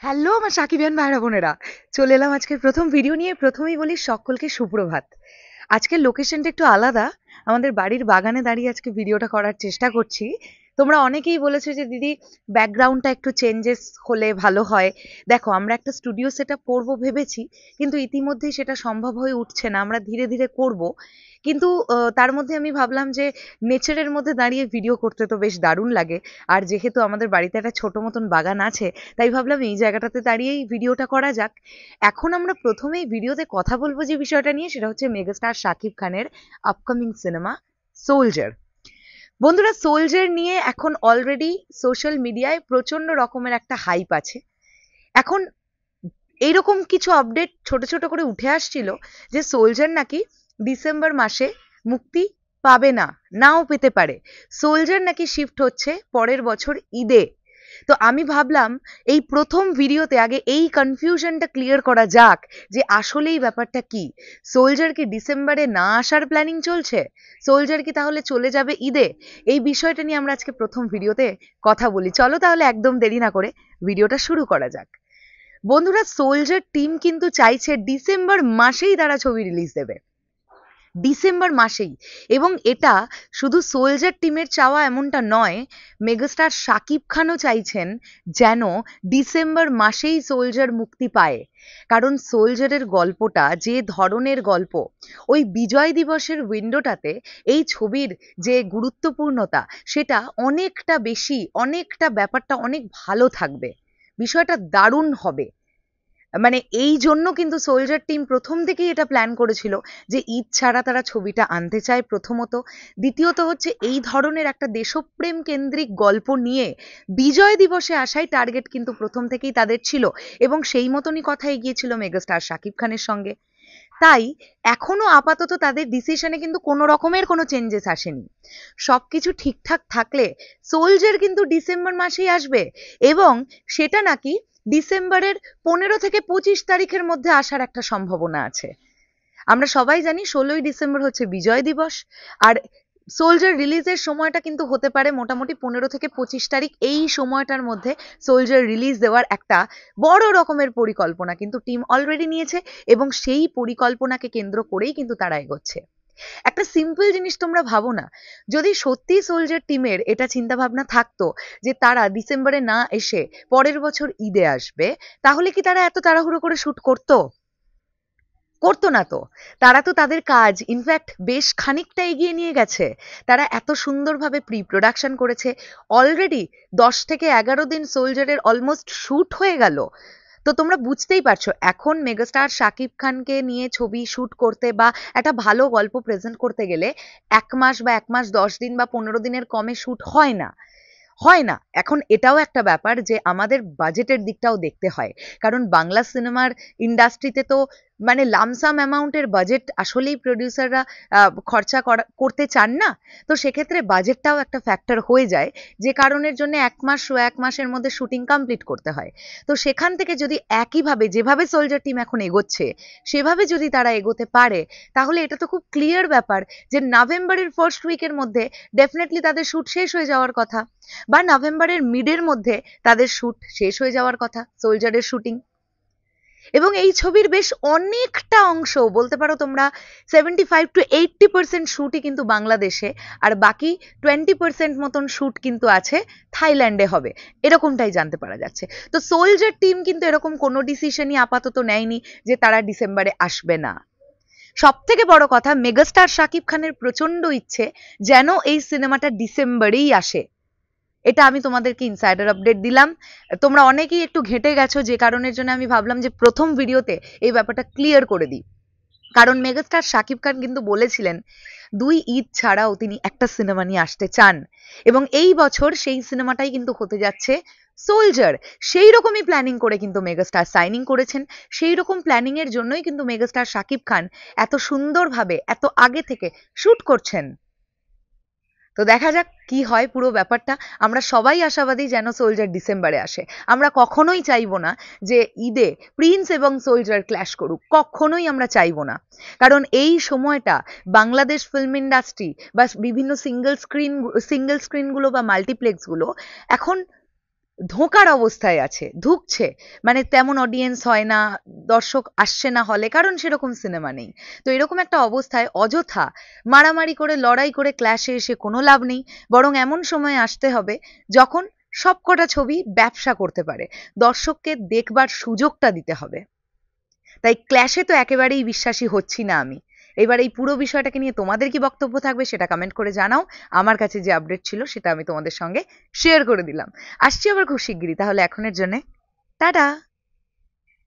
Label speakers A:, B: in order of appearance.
A: Hello আমার সাকিবিয়ান ভাইরা বোনেরা, চলে এলাম আজকের প্রথম ভিডিও নিয়ে। প্রথমেই বলি সকলকে সুপ্রভাত। আজকের লোকেশনটা একটু আলাদা, আমাদের বাড়ির বাগানে দাঁড়িয়ে আজকে ভিডিওটা করার চেষ্টা করছি। তোমরা অনেকেই বলেছো যে দিদি ব্যাকগ্রাউন্ডটা একটু চেঞ্জেস হলে ভালো হয়। দেখো, আমরা একটা স্টুডিও সেট আপ করবো ভেবেছি, কিন্তু ইতিমধ্যেই সেটা সম্ভব হয়ে উঠছে না। আমরা ধীরে ধীরে করব, কিন্তু তার মধ্যে আমি ভাবলাম যে নেচারের মধ্যে দাঁড়িয়ে ভিডিও করতে তো বেশ দারুণ লাগে। আর যেহেতু আমাদের বাড়িতে একটা ছোট মতন বাগান আছে, তাই ভাবলাম এই জায়গাটাতে দাঁড়িয়েই ভিডিওটা করা যাক। এখন আমরা প্রথমেই ভিডিওতে কথা বলবো যে বিষয়টা নিয়ে, সেটা হচ্ছে মেগাস্টার শাকিব খানের আপকামিং সিনেমা সোলজার। বন্ধুরা, সোলজার নিয়ে এখন অলরেডি সোশ্যাল মিডিয়ায় প্রচন্ড রকমের একটা হাইপ আছে। এখন এইরকম কিছু আপডেট ছোট ছোট করে উঠে আসছিল যে সোলজার নাকি ডিসেম্বর মাসে মুক্তি পাবে না, নাও পেতে পারে। সোলজার নাকি শিফট হচ্ছে পরের বছর ঈদে। তো আমি ভাবলাম এই প্রথম ভিডিওতে আগে এই কনফিউশনটা ক্লিয়ার করা যাক যে আসলেই ব্যাপারটা কি। সোলজার কি ডিসেম্বরে না আসার প্ল্যানিং চলছে? সোলজার কি তাহলে চলে যাবে ঈদে? এই বিষয়টা নিয়ে আমরা আজকে প্রথম ভিডিওতে কথা বলি। চলো তাহলে একদম দেরি না করে ভিডিওটা শুরু করা যাক। বন্ধুরা, সোলজার টিম কিন্তু চাইছে ডিসেম্বর মাসেই তারা ছবি রিলিজ দেবে, ডিসেম্বর মাসেই। এবং এটা শুধু সোলজার টিমের চাওয়া এমনটা নয়, মেগাস্টার শাকিব খানও চাইছেন যেন ডিসেম্বর মাসেই সোলজার মুক্তি পায়। কারণ সোলজারের গল্পটা যে ধরনের গল্প, ওই বিজয় দিবসের উইন্ডোটাতে এই ছবির যে গুরুত্বপূর্ণতা সেটা অনেকটা বেশি, অনেকটা ব্যাপারটা অনেক ভালো থাকবে, বিষয়টা দারুণ হবে। মানে এই জন্য কিন্তু সোলজার টিম প্রথম থেকেই এটা প্ল্যান করেছিল যে ঈদ ছাড়া তারা ছবিটা আনতে চায় প্রথমত। দ্বিতীয়ত হচ্ছে এই ধরনের একটা দেশপ্রেম কেন্দ্রিক গল্প নিয়ে বিজয় দিবসে আসাই টার্গেট কিন্তু প্রথম থেকেই তাদের ছিল, এবং সেই মতনই কথা এগিয়েছিল মেগাস্টার শাকিব খানের সঙ্গে। তাই এখনো আপাতত তাদের ডিসিশনে কিন্তু কোনো রকমের কোনো চেঞ্জেস আসেনি। সবকিছু ঠিকঠাক থাকলে সোলজার কিন্তু ডিসেম্বর মাসেই আসবে, এবং সেটা নাকি ডিসেম্বরের 15 থেকে 25 তারিখের মধ্যে আসার একটা সম্ভাবনা আছে। আমরা সবাই জানি 16ই ডিসেম্বর হচ্ছে বিজয় দিবস, আর সোলজার রিলিজের সময়টা কিন্তু হতে পারে মোটামুটি 15 থেকে 25 তারিখ। এই সময়টার মধ্যে সোলজার রিলিজ দেওয়ার একটা বড় রকমের পরিকল্পনা কিন্তু টিম অলরেডি নিয়েছে, এবং সেই পরিকল্পনাকে কেন্দ্র করেই কিন্তু তারা এগোচ্ছে। একটা সিম্পল জিনিস তোমরা ভাবো না, যদি সত্যি সোলজার টিমের এটা চিন্তা ভাবনা থাকতো যে তারা ডিসেম্বরে না এসে পরের বছর ঈদে আসবে, তাহলে কি তারা এত তাড়াহুড়ো করে শুট করতো? করতো না তো। তারা তো তাদের কাজ ইনফ্যাক্ট বেশ খানিকটা এগিয়ে নিয়ে গেছে। তারা এত সুন্দরভাবে প্রি প্রোডাকশন করেছে। অলরেডি 10 থেকে 11 দিন সোলজারের অলমোস্ট শুট হয়ে গেল। তো তোমরা বুঝতেই পারছো এখন মেগাস্টার শাকিব খানকে নিয়ে ছবি শুট করতে বা একটা ভালো গল্প প্রেজেন্ট করতে গেলে 1 মাস বা 1 মাস 10 দিন বা 15 দিনের কমে শুট হয় না, হয় না। এখন এটাও একটা ব্যাপার যে আমাদের বাজেটের দিকটাও দেখতে হয়। কারণ বাংলা সিনেমার ইন্ডাস্ট্রিতে তো মানে লামসাম অ্যামাউন্টের বাজেট আসলেই প্রডিউসাররা খরচা করতে চান না। তো সেক্ষেত্রে বাজেটটাও একটা ফ্যাক্টর হয়ে যায়, যে কারণের জন্য 1 মাসের মধ্যে শুটিং কমপ্লিট করতে হয়। তো সেখান থেকে যদি একইভাবে যেভাবে সোলজার টিম এখন এগোচ্ছে সেভাবে যদি তারা এগোতে পারে, তাহলে এটা তো খুব ক্লিয়ার ব্যাপার যে নভেম্বরের ফার্স্ট উইকের মধ্যে ডেফিনেটলি তাদের শুট শেষ হয়ে যাওয়ার কথা, বা নভেম্বরের মিডের মধ্যে তাদের শুট শেষ হয়ে যাওয়ার কথা সোলজারের শুটিং। এবং এই ছবির বেশ অনেকটা অংশ বলতে পারো তোমরা 75 to 80% শুটই কিন্তু বাংলাদেশে, আর বাকি 20% মতন শুট কিন্তু আছে থাইল্যান্ডে হবে, এরকমটাই জানতে পারা যাচ্ছে। তো সোলজার টিম কিন্তু এরকম কোনো ডিসিশনই আপাতত নেয়নি যে তারা ডিসেম্বরে আসবে না। সব থেকে বড় কথা, মেগাস্টার শাকিব খানের প্রচন্ড ইচ্ছে যেন এই সিনেমাটা ডিসেম্বরেই আসে। এটা আমি তোমাদেরকে ইনসাইডার আপডেট দিলাম। তোমরা অনেকেই একটু ঘেঁটে গেছো, যে কারণের জন্য আমি ভাবলাম যে প্রথম ভিডিওতে এই ব্যাপারটা ক্লিয়ার করে দিই। কারণ মেগাস্টার শাকিব খান কিন্তু বলেছিলেন 2 ঈদ ছাড়াও তিনি একটা সিনেমা নিয়ে আসতে চান, এবং এই বছর সেই সিনেমাটাই কিন্তু হতে যাচ্ছে সোলজার। সেই রকমই প্ল্যানিং করে কিন্তু মেগাস্টার সাইনিং করেছেন। সেই রকম প্ল্যানিং এর জন্যই কিন্তু মেগাস্টার শাকিব খান এত সুন্দরভাবে এত আগে থেকে শুট করছেন। তো দেখা যাক কি হয় পুরো ব্যাপারটা। আমরা সবাই আশাবাদী যেন সোলজার ডিসেম্বরে আসে। আমরা কখনোই চাইবো না যে ঈদে প্রিন্স এবং সোলজার ক্ল্যাশ করুক, কখনোই আমরা চাইবো না। কারণ এই সময়টা বাংলাদেশ ফিল্ম ইন্ডাস্ট্রি বা বিভিন্ন সিঙ্গেল স্ক্রিনগুলো বা মাল্টিপ্লেক্সগুলো এখন ধোঁকার অবস্থায় আছে, ধুঁকছে, মানে তেমন অডিয়েন্স হয় না, দর্শক আসছে না হলে, কারণ সেরকম সিনেমা নেই। তো এরকম একটা অবস্থায় অযথা মারামারি করে লড়াই করে ক্ল্যাশে এসে কোনো লাভ নেই, বরং এমন সময় আসতে হবে যখন সবকটা ছবি ব্যবসা করতে পারে, দর্শককে দেখবার সুযোগটা দিতে হবে। তাই ক্ল্যাশে তো একেবারেই বিশ্বাসী হচ্ছি না আমি। এবার এই পুরো বিষয়টাকে নিয়ে তোমাদের কি বক্তব্য থাকবে সেটা কমেন্ট করে জানাও। আমার কাছে যে আপডেট ছিল সেটা আমি তোমাদের সঙ্গে শেয়ার করে দিলাম। আসছি আবার খুব শিগগিরই, তাহলে এখনের জন্য টাটা।